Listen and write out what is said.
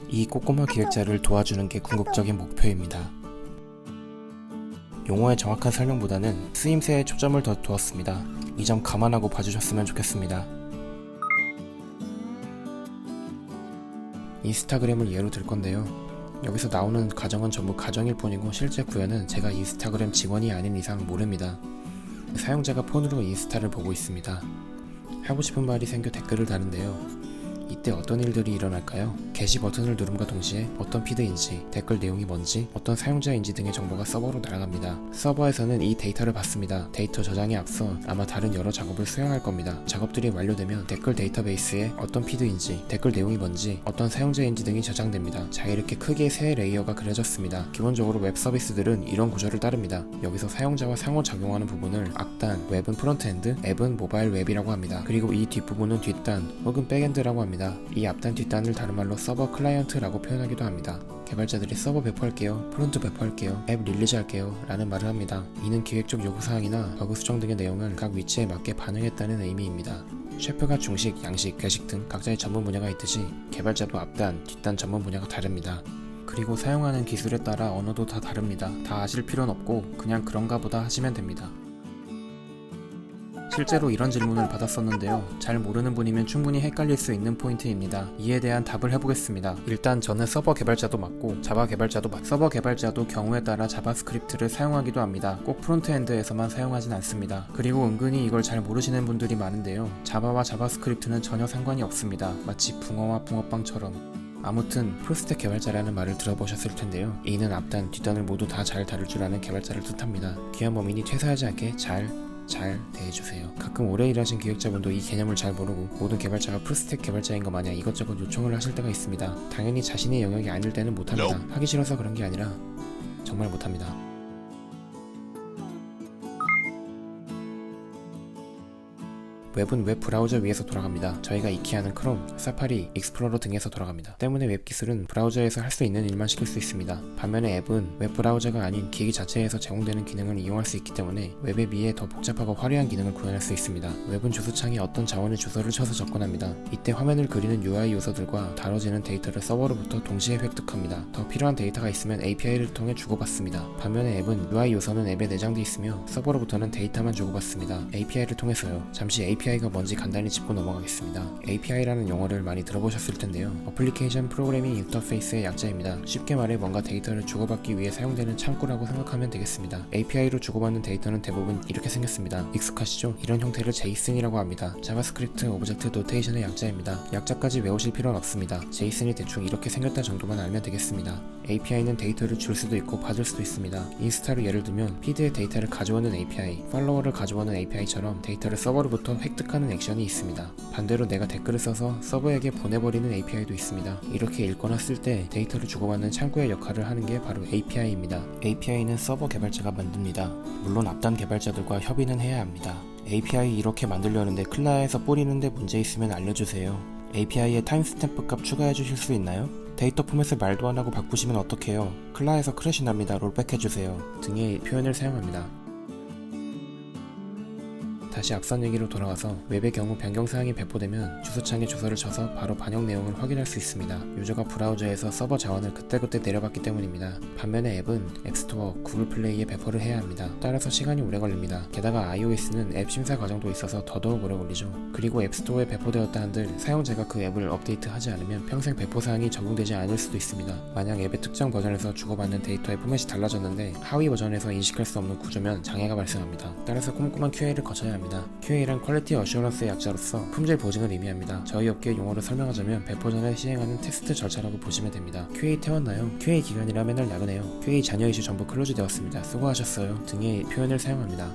이 꼬꼬마 기획자를 도와주는 게 궁극적인 목표입니다. 용어의 정확한 설명보다는 쓰임새에 초점을 더 두었습니다. 이 점 감안하고 봐주셨으면 좋겠습니다. 인스타그램을 예로 들 건데요. 여기서 나오는 가정은 전부 가정일 뿐이고 실제 구현은 제가 인스타그램 직원이 아닌 이상 모릅니다. 사용자가 폰으로 인스타를 보고 있습니다. 하고 싶은 말이 생겨 댓글을 다는데요. 이때 어떤 일들이 일어날까요? 게시 버튼을 누름과 동시에 어떤 피드인지, 댓글 내용이 뭔지, 어떤 사용자인지 등의 정보가 서버로 날아갑니다. 서버에서는 이 데이터를 받습니다. 데이터 저장에 앞서 아마 다른 여러 작업을 수행할 겁니다. 작업들이 완료되면 댓글 데이터베이스에 어떤 피드인지, 댓글 내용이 뭔지, 어떤 사용자인지 등이 저장됩니다. 자, 이렇게 크게 세 레이어가 그려졌습니다. 기본적으로 웹 서비스들은 이런 구조를 따릅니다. 여기서 사용자와 상호작용하는 부분을 앞단, 웹은 프론트엔드, 앱은 모바일 웹이라고 합니다. 그리고 이 뒷부분은 뒷단 혹은 백엔드라고 합니다. 이 앞단 뒷단을 다른 말로 서버 클라이언트라고 표현하기도 합니다. 개발자들이 서버 배포할게요, 프론트 배포할게요, 앱 릴리즈할게요 라는 말을 합니다. 이는 기획적 요구사항이나 버그 수정 등의 내용을 각 위치에 맞게 반영했다는 의미입니다. 셰프가 중식, 양식, 괴식 등 각자의 전문 분야가 있듯이 개발자도 앞단, 뒷단 전문 분야가 다릅니다. 그리고 사용하는 기술에 따라 언어도 다 다릅니다. 다 아실 필요는 없고 그냥 그런가 보다 하시면 됩니다. 실제로 이런 질문을 받았었는데요. 잘 모르는 분이면 충분히 헷갈릴 수 있는 포인트입니다. 이에 대한 답을 해보겠습니다. 일단 저는 서버 개발자도 맞고 자바 개발자도 서버 개발자도 경우에 따라 자바스크립트를 사용하기도 합니다. 꼭 프론트엔드에서만 사용하진 않습니다. 그리고 은근히 이걸 잘 모르시는 분들이 많은데요. 자바와 자바스크립트는 전혀 상관이 없습니다. 마치 붕어와 붕어빵처럼. 아무튼 풀스택 개발자라는 말을 들어보셨을 텐데요. 이는 앞단, 뒷단을 모두 다 잘 다룰 줄 아는 개발자를 뜻합니다. 귀한 범인이 퇴사하지 않게 잘 대해주세요. 가끔 오래 일하신 기획자분도 이 개념을 잘 모르고 모든 개발자가 풀스택 개발자인 것 마냥 이것저것 요청을 하실 때가 있습니다. 당연히 자신의 영역이 아닐 때는 못합니다. 하기 싫어서 그런 게 아니라 정말 못합니다. 웹은 웹 브라우저 위에서 돌아갑니다. 저희가 익히 아는 크롬, 사파리, 익스플로러 등에서 돌아갑니다. 때문에 웹 기술은 브라우저에서 할 수 있는 일만 시킬 수 있습니다. 반면에 앱은 웹 브라우저가 아닌 기기 자체에서 제공되는 기능을 이용할 수 있기 때문에 웹에 비해 더 복잡하고 화려한 기능을 구현할 수 있습니다. 웹은 주소창에 어떤 자원의 주소를 쳐서 접근합니다. 이때 화면을 그리는 UI 요소들과 다뤄지는 데이터를 서버로부터 동시에 획득합니다. 더 필요한 데이터가 있으면 API를 통해 주고받습니다. 반면에 앱은 UI 요소는 앱에 내장돼 있으며 서버로부터는 데이터만 주고받습니다. API를 통해서요. 잠시 API가 뭔지 간단히 짚고 넘어가겠습니다. API라는 용어를 많이 들어보셨을 텐데요. 어플리케이션 프로그래밍 인터페이스의 약자입니다. 쉽게 말해 뭔가 데이터를 주고받기 위해 사용되는 창구라고 생각하면 되겠습니다. API로 주고받는 데이터는 대부분 이렇게 생겼습니다. 익숙하시죠? 이런 형태를 제이슨이라고 합니다. 자바스크립트 오브젝트 노테이션의 약자입니다. 약자까지 외우실 필요는 없습니다. 제이슨이 대충 이렇게 생겼다 정도만 알면 되겠습니다. API는 데이터를 줄 수도 있고 받을 수도 있습니다. 인스타로 예를 들면 피드의 데이터를 가져오는 API, 팔로워를 가져오는 API처럼 데이터를 서버로부터 획득하는 액션이 있습니다. 반대로 내가 댓글을 써서 서버에게 보내버리는 API도 있습니다. 이렇게 읽거나 쓸 때 데이터를 주고받는 창구의 역할을 하는 게 바로 API입니다. API는 서버 개발자가 만듭니다. 물론 앞단 개발자들과 협의는 해야 합니다. API 이렇게 만들려는데 클라에서 뿌리는데 문제 있으면 알려주세요. API에 타임스탬프 값 추가해 주실 수 있나요? 데이터 포맷을 말도 안 하고 바꾸시면 어떡해요? 클라에서 크래시 납니다. 롤백 해주세요. 등의 표현을 사용합니다. 다시 앞선 얘기로 돌아와서 웹의 경우 변경사항이 배포되면 주소창에 주소를 쳐서 바로 반영 내용을 확인할 수 있습니다. 유저가 브라우저에서 서버 자원을 그때그때 내려받기 때문입니다. 반면에 앱은 앱스토어, 구글 플레이에 배포를 해야 합니다. 따라서 시간이 오래 걸립니다. 게다가 iOS는 앱 심사 과정도 있어서 더더욱 오래 걸리죠. 그리고 앱스토어에 배포되었다 한들 사용자가 그 앱을 업데이트하지 않으면 평생 배포사항이 적용되지 않을 수도 있습니다. 만약 앱의 특정 버전에서 주고받는 데이터의 포맷이 달라졌는데 하위 버전에서 인식할 수 없는 구조면 장애가 발생합니다. 따라서 꼼꼼한 QA를 거쳐야 합니다. QA란 퀄리티 어슈런스의 약자로서 품질 보증을 의미합니다. 저희 업계 용어로 설명하자면 배포 전에 시행하는 테스트 절차라고 보시면 됩니다. QA 태웠나요? QA 기간이라 맨날 야근해요. QA 잔여 이슈 전부 클로즈 되었습니다. 수고하셨어요. 등의 표현을 사용합니다.